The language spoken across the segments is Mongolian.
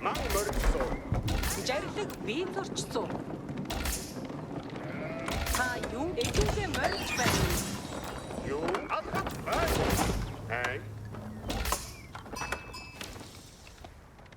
Ман морьцоо. Жарлаг бие зорчсон. Та юу эдүүгээ морьж байна? Юу алхах бай. Ай.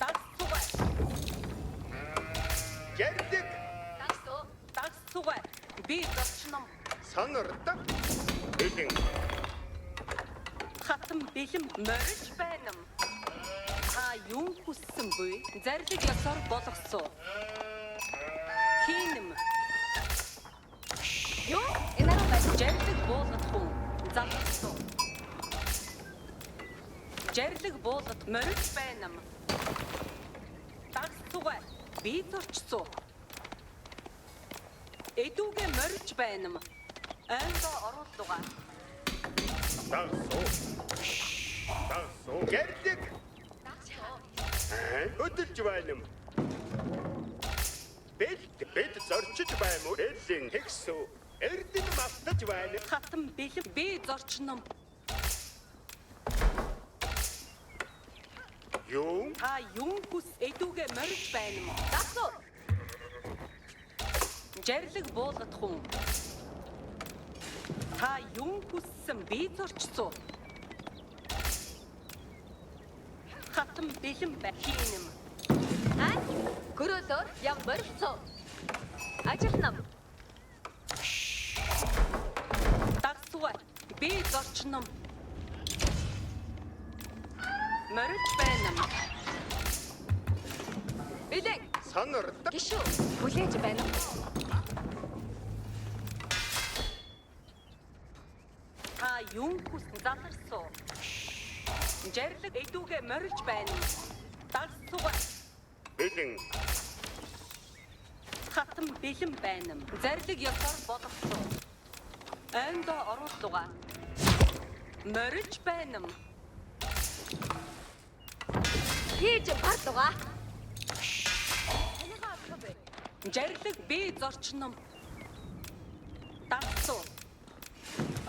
Дагсугай. Ярдик. Дагсугай. Би зорчном. Сонордог. Бэлэн. Хатан бэлэн морьж байна. Та юу хүссэн бэ? Зарлаг ёсоор болгосон. Хийнэм. Юу? Энэгээр байж жарлаг буулгах уу? Залгсан. Жарлаг буулгад морьж байна. Дагсугай. Би зорчсон. Эдүүгээ морьж байна. Аймдаа оруулуугаа. Дагсуу. Ярдик. Өдөлж байна. Бэлд зорчиж байна уу? Бэлэн тэгсүү. Эрдэнэ малтаж байна. Хатан бэлэн би зорчном. Юу? Та юу хүс эдүүгээ морьж байна. Дагсуу. Жарлаг буулгах уу? Та юу хүссэн би зорчсон. Хатан бэлэн бахинэм. Гөрөлөөр яв морьцоо. Ажирнам. Дагсугай. Би зорчном. Морьж байна. Бэлэн. Сонордог. Гişүү. Хүлээж байна. Та юу хүссэн заларсан. Жарлаг эдүүгээ морьж байна. Дагсугай. Бэлэн. Хатан бэлэн байна. Зарлаг ёсоор болгосон. Аймдаа оруулуугаа. Морьж байна. Хийж бардуга. Жарлаг би зорчном. Дагсуу.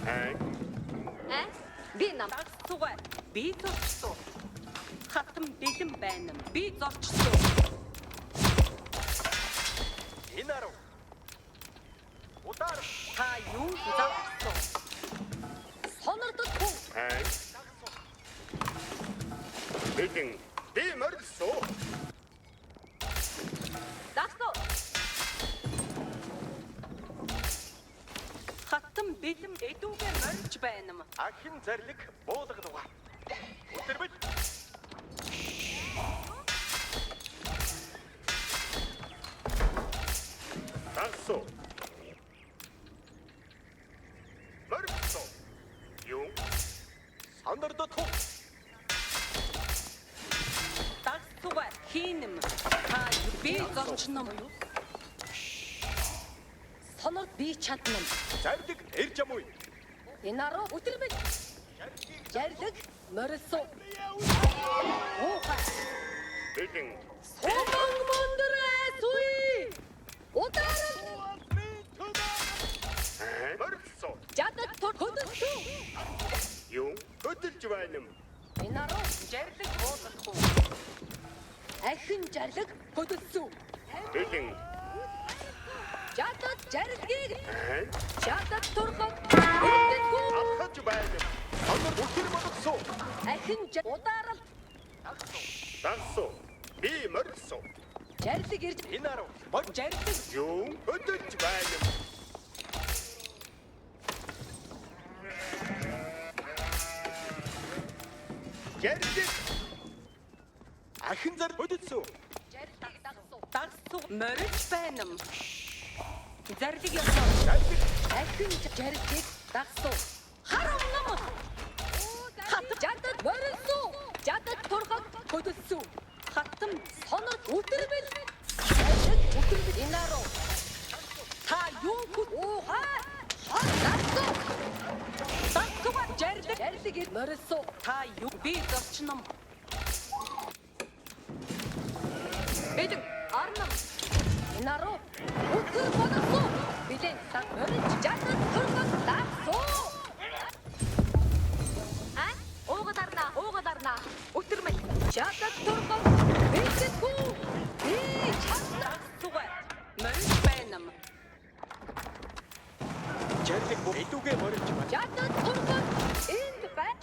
Ай. Би нам. Дагсугай. Би зорчсон. Хатан бэлэн байна. Би зорчсон. Инаруу. Удар. Та юу заларсан. Сонордод хүн. Ай. Бэлэн. Би морьцоо. Дагсуу. Хатан бэлэн эдүүгээ морьж байна. Ахин зарлиг буулгадуга. Өдөрбөл. Дагсуу. Морьцоо. Юу? Сонордод хүн. Дагсугай. Хийнэм. Та би зорчном. Сонор би чаднам. Зарлиг ирж амуй. Инаруу өтөрбөл. Жарлаг морьцоо. Бэлэн. Сомон мондорэ суи. Ударал. Морьцоо. Жадад хөдөлсүү. Юу? Өдөлж байна. Инаруу Жарлаг буулгах уу? ахин жарлаг хөдөлсүү. Бэлэн. Жадад жарлагийг Ай. жадад турхад хөдөлсүү. Алхаж байна. Сонор өдөр болгосоо. Ахин ударал. Дагсуу. Би морьцоо. Жарлаг ирж Инаруу. Жарлаг Юу? Өдөлж байна. Ярдик. Ахин зар өдөлсөө. жарлаг дагсуу. дагсуу морьж байна. Зарлаг ёсоор. Зарлиг. Ахин жарлгийг дагсуу. Харам нам. Жадад морьцоо. Жадад турхад хөдөлсүү. Хатан Сонор өтөрбөл. Жарлаг өтөрбөл. Инаруу. та юу хүс? Ухаа. Дагсуу. Дагсугай. Жарлаг. Жарлаг ир морьцоо. Та юу би зорчном. Бэлэн арнам. Инаруу. Өтөр болсоо. Бэлэн сан морьж жадад турхад дагсуу. Уугадарна. Өтөрмөл. Жадад турхад. Бэлэн хүү.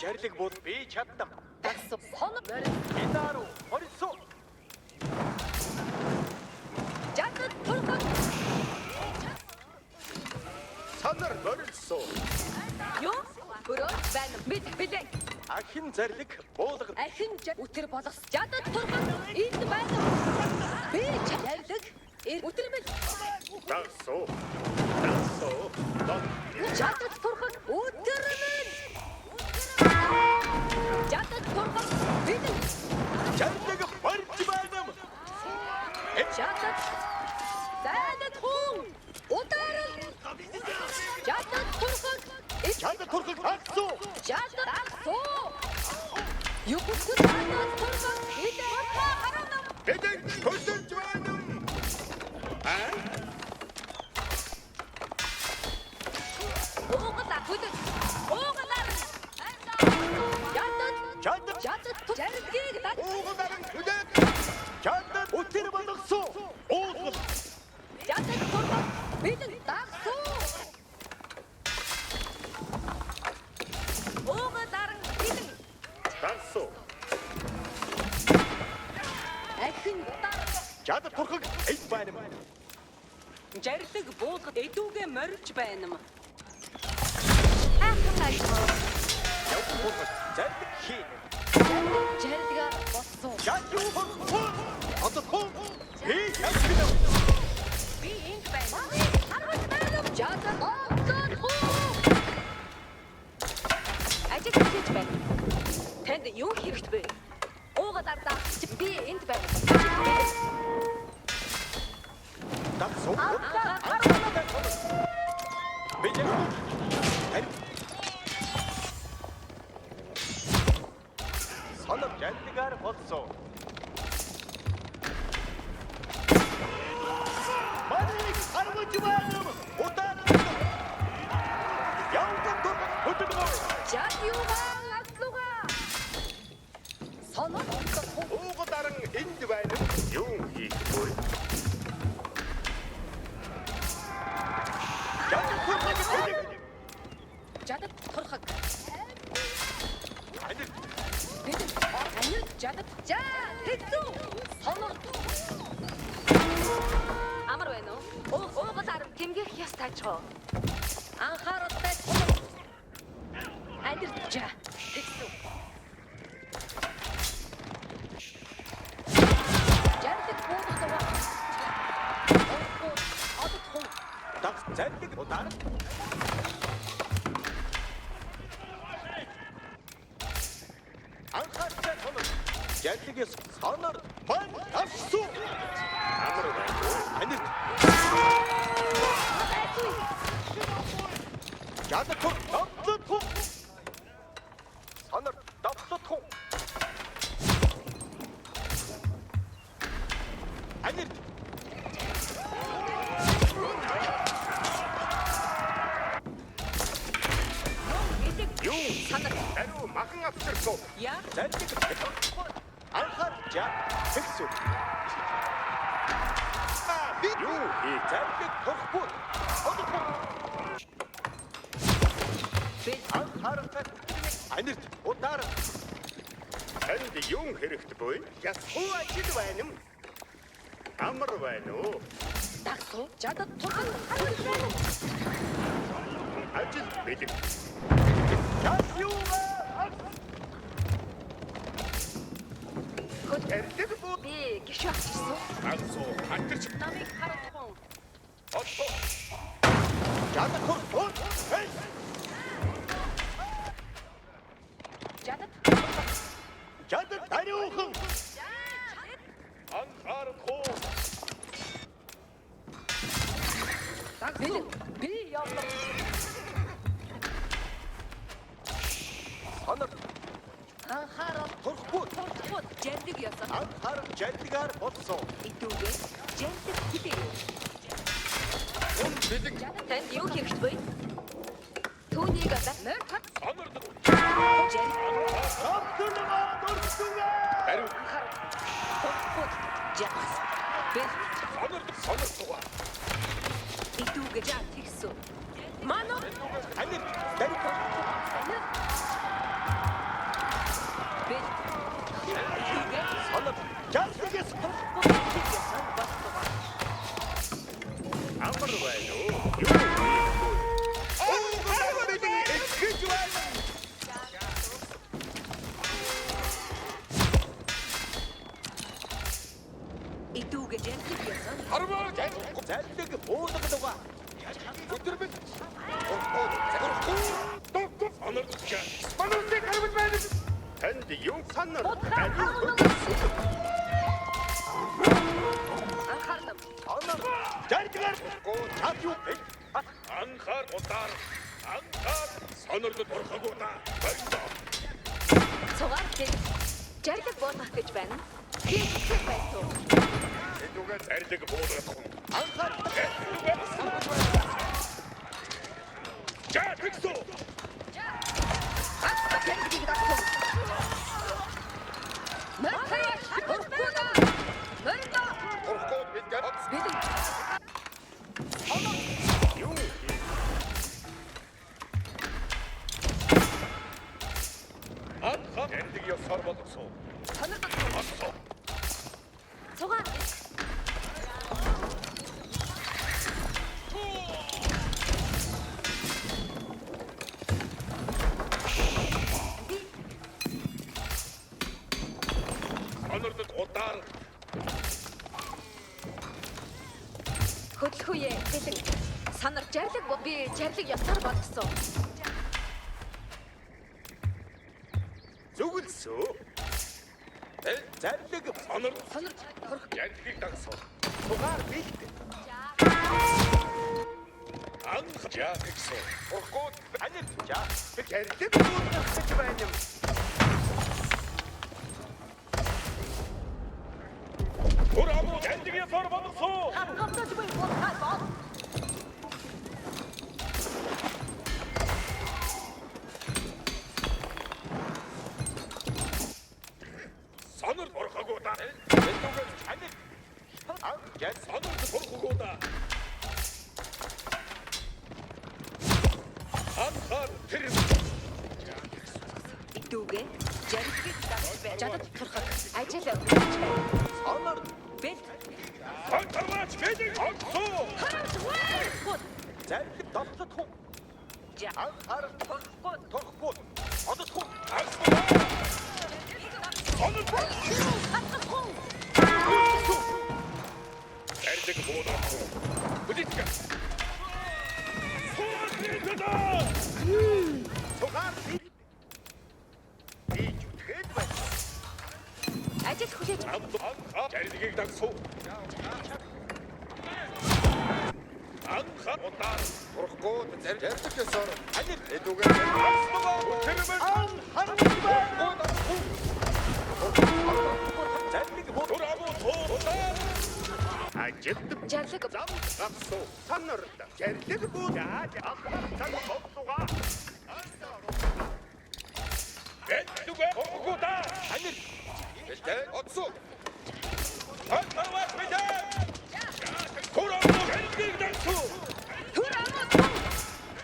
Зэрлэг бол би чаддаг. Дагсуу. Сонор морис. Гитару хорисоо. Жадад турхаг. Санар морилсоо. Юу? Хөрөөж байна. Билээ. Ахин зэрлэг буулга. Ахин өтер болгос. Жадад турхаг. Энд байна. Би чаддаг. Өтер бил. Дасоо. Жадад турхаг. Өтер минь. Жадад турхаг. Билээ. Зэрлэг барьж байна. Жадад. Зайдад хун. Ударал. Жадад турхаг. Чад турхаг хагсуу. Жадад агсуу. Юу бүхэн жадад турхаг. Билээ. Хараа. Эдэн хөдөлж байна. Уугалаа хөдөл. Уугалаа. Жадад. Жадад зардгийг даа. Уугаларын хөдөө. Чад өтер болгосоо. Уулгал. Жадад турхаг. Билэн дагсуу. Уугалаар билэн. Дасоо. Ахин дар. Чад турхаг эд байна. Жарлаг буулгад эдүүгээ морилж байна. Ахин ажил. Зэрлэг хий. Жарлага боссоо. Чад юу хоо. Одохгүй. Би чаддаг. Би энд байна. Арвал байна. Жадад оцон хуу. Ажил хийж байна. Танд юу хэрэгтэй вэ? Уугалаар даа. Би энд байна. Дасоо. Анхаарал. Билээ. Санар жандгаар болсоо. Маник харгуйч байна. Удаан. Явган дур хөдөлгөө. Жад юугаа аслуга. Сонор онцон хуу. Уугаларын энд байна. Юу хийх вэ? Жадад турхаг. Анир Билэн. Анир жадад. За хэцүү. Сонор. Амар байна уу? Уугалаар Тэмгэх яс таажгаа. анхааралтай сонор. Анир жа. Хэцүү. Жадад буудах. Одод хуу. дагс зэрлэг удаан. Анхааралтай сонор. Зэрлэгээс сонор бан авсуу. Амар байна. Анир Жад тур давлт хуу. Сонор давлт хуу. Анир Юу? Ариу махан авчирсоо. Яа? зэрлэг анхаарч тэгсүү. Би юу хийх? Зэрлэг турхбуу. Одохгүй. Би Анхааралтай анирт удаар Танд юу хэрэгтэй вэ? Ясхуу ажил байна. Амар байна уу? Дагсуу. Жадад турхаг. Ажил бэлэг. чад юу Эрдэг буу. Би гişүү авчихсан. Дасоо. Хатарч. намайг харахгүй. Отто. чад турхбуу. Жадад. чад ариухан Анхаарахгүй. Билэн. Би явлаа. сонор Анхаарал. турхбуу. Туртгууд жарлаг ясаа. Анхаарал жадгаар болсоо. Эдүүгээ жарлаг хилээ. Он бэлэг. Танд юу хэрэгтэй вэ? Түүнийг Мөр хат. Сонордог. жарлаг Хамтлага дурсуга. Ариу туртгууд жаас. Би сонордог. эдүүгээ жаа тэгсүү. Мано Анир дариг Анир. Жарлигээс Амар байна уу? Юу хийх вэ? Аагаад ингэж байна. Идүүгээ жинхэнэ ясан. хармаа зарлиг буудагдгаа. Өдрөмж. Анарчаа. Спануудыг харвал байна. Танд юу санаар? Анхаарал. Анар. Жаргар. Тав юу бэ? Анхаар удаар. Анхаар сонирхол бурхагуу та. Цугаар дэд. Жарлаг буулгах гэж байна. Хийх байх уу? Эдүгээр зарлиг буудгах юм. Анхаар. Жаа тэгсүү. Жарлгийг дагах. Мартаяш. Хурдгууда. Мөрдө. Орхоо бид гад. Бид Юу хийх? Анхаар зарлиг ёсоор болгосон. сонирхол. Цугаар дэд. Сонирхол удаар. Хөдөлгөөе. Бэлэн. Санар жарлаг би жарлаг ёсоор болгосон. Зүгэлсөө. Зарлиг Сонирхол Сонор хөрх. зарлиг дагсан. тугаар бит. Анхаа тэгсүү. Орхоо анир. Зарлиг буудгах гэж байна юм. Ураамо зарлиг ёсоор болгосон. Хангамдаж буй болохгүй бол. Сонор бурхагуу та. Эдүгээр анир. Гяд. Сонор бурхагуу та. Анхаар тэр Идүүгээ жинхэнэ дагаж байна. Жадад турхаг. Ажил өгч байна. Анар. Бэлт. Хантарваач мэдээ онцоо. Зарлиг давтах хуу. Жаа. Анхаар. Хурдгууд. Торхгүй. Одохгүй. Сонор зарлиг буудгах. Бүдитгэ. Тугаар бит. Хэд байна? Ажил хүлээж Анхаа зарлигийг дагсуу. Анхаа удаар. Орхоо зарлиг ёсоор анир. Эдүгээр зарлиг бууд. Ураамо удаар. Ажид жарлаг зам гавсуу. Сонор зарлиг буудаа. Анхаа цан богсугаа. Эдүгээр богсууда. Анир. Бэлдээ отсуу. Хантарваач мэдээ. Ураамо зарлигийг дагсуу.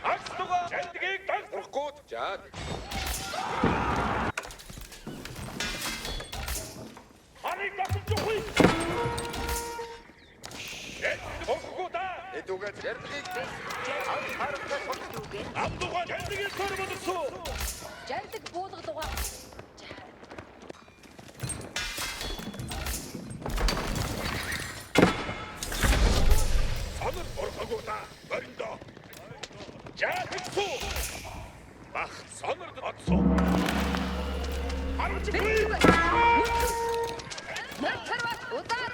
Агстуга зарлигийг дагсуу. Орхоо жаад. Харыг дагсууч үгүй. Богсууда. Эдүгээр зарлиг. дүүгээ. Амдуга зарлигийг төрмөдсөө. Жарлаг буулгадгаа. Сонор бурхагуута бориндоо. Жаахдсуу. Бах сонор отсоо. Харвчгүй. Мартарват удар.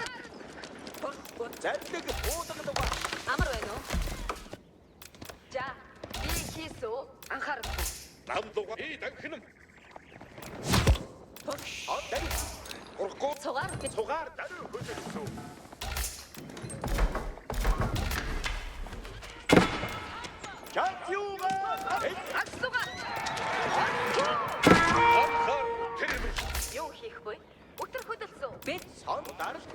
Хурдгууд. Зарлиг буудагдгаа. Амар байна уу? Жаа. Би хийсүү. Анхаарал. Амдуга и данхинам. Антай. Орхоо Цугаар дэд. Цугаар даруй хөдөлсөө. жаатюга. Агсуга. Анхаар тэр Юу хийх вэ? Өтөр хөдөлсөн. Бэлт. Сон дарал.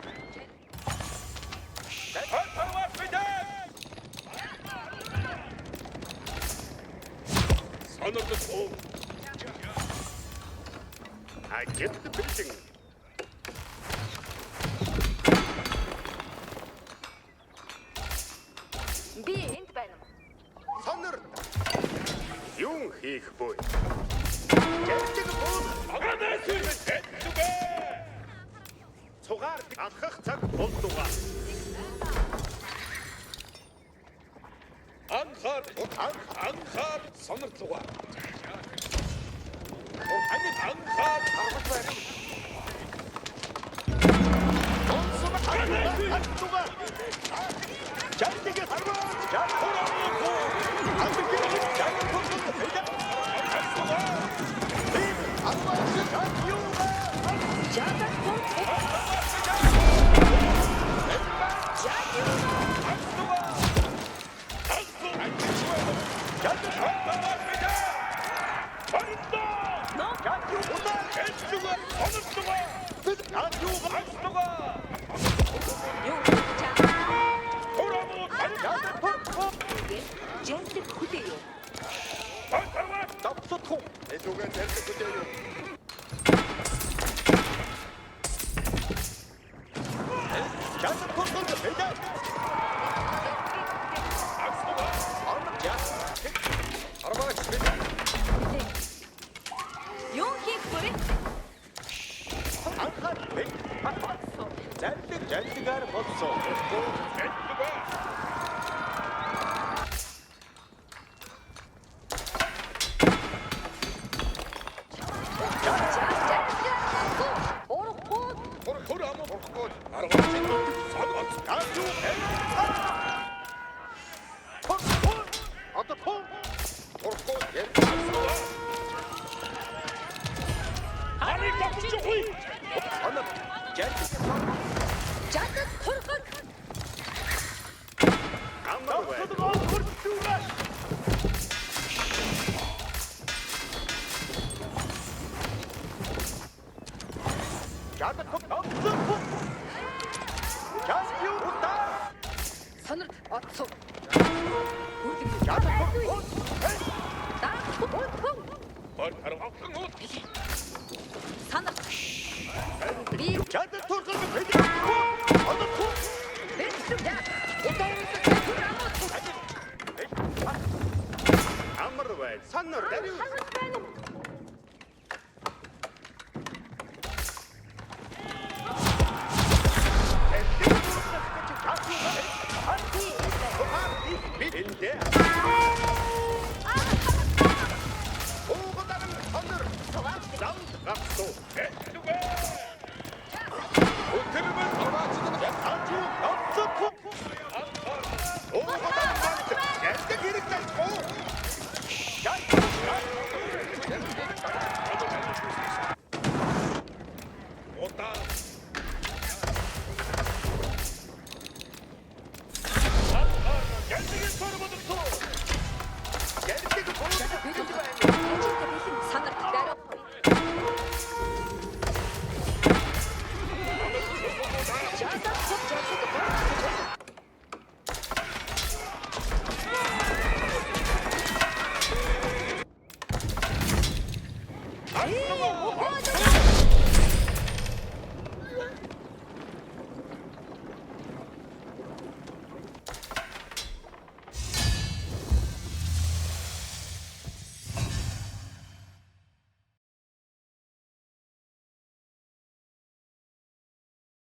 хантарваач мэдээ. Сонор Ажид бэлэн. Би энд байна. Сонор. Юун хийх буй? Ярьдаг буй. Агаадаас хэдвэ? Цугаар алхах цаг болдугаа. Анхаар сонирдлугаа. анхаар харгаж байна. Антуга. Жантигэ харгаж. Жэнтэй хүлээ юу? Давсотхон. Эдүгэн тэрдэг хүлээ юу? Жантигэ хурдан хэдэ. Арбач бид. Юу хийх вэ? Анхаар бид. Жантигаар болсоо. Жадад турхаг. Амар бай. Сонор отцов. Санар. Би Амар бай. Сонор. Эндээ. Уугатан сонор. Ланд гацтуу. Өтөрмөн арбаачдын Анту давсотхон. Уугатан гацт. Ярьдаг хэрэгтэй уу? удаа Янзгийн сорбодсон. Ярьдаг уу? санар дарав.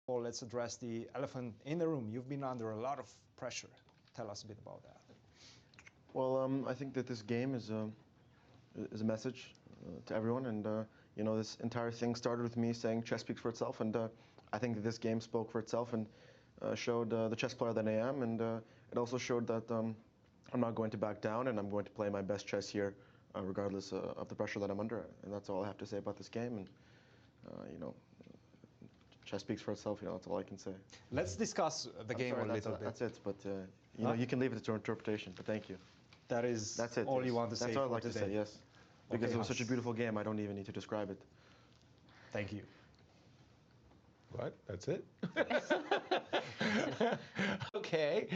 Well, let's address the elephant in the room. You've been under a lot of pressure. Tell us a bit about that. Well, I think that this game is a message to everyone, and you know, this entire thing started with me saying chess speaks for itself, and I think that this game spoke for itself and showed the chess player that I am, and it also showed that I'm not going to back down, and I'm going to play my best chess here, regardless of the pressure that I'm under, and that's all I have to say about this game. And you know, chess speaks for itself. You know, that's all I can say. Let's discuss the game Sorry, a little bit. that's it. But you know, you can leave it to your interpretation. But thank you. That's it. all yes. you want to say That's all I'd for like today. to say. Yes, because Okay, it was such a Hans. beautiful game. I don't even need to describe it. Thank you. What? That's it? Okay.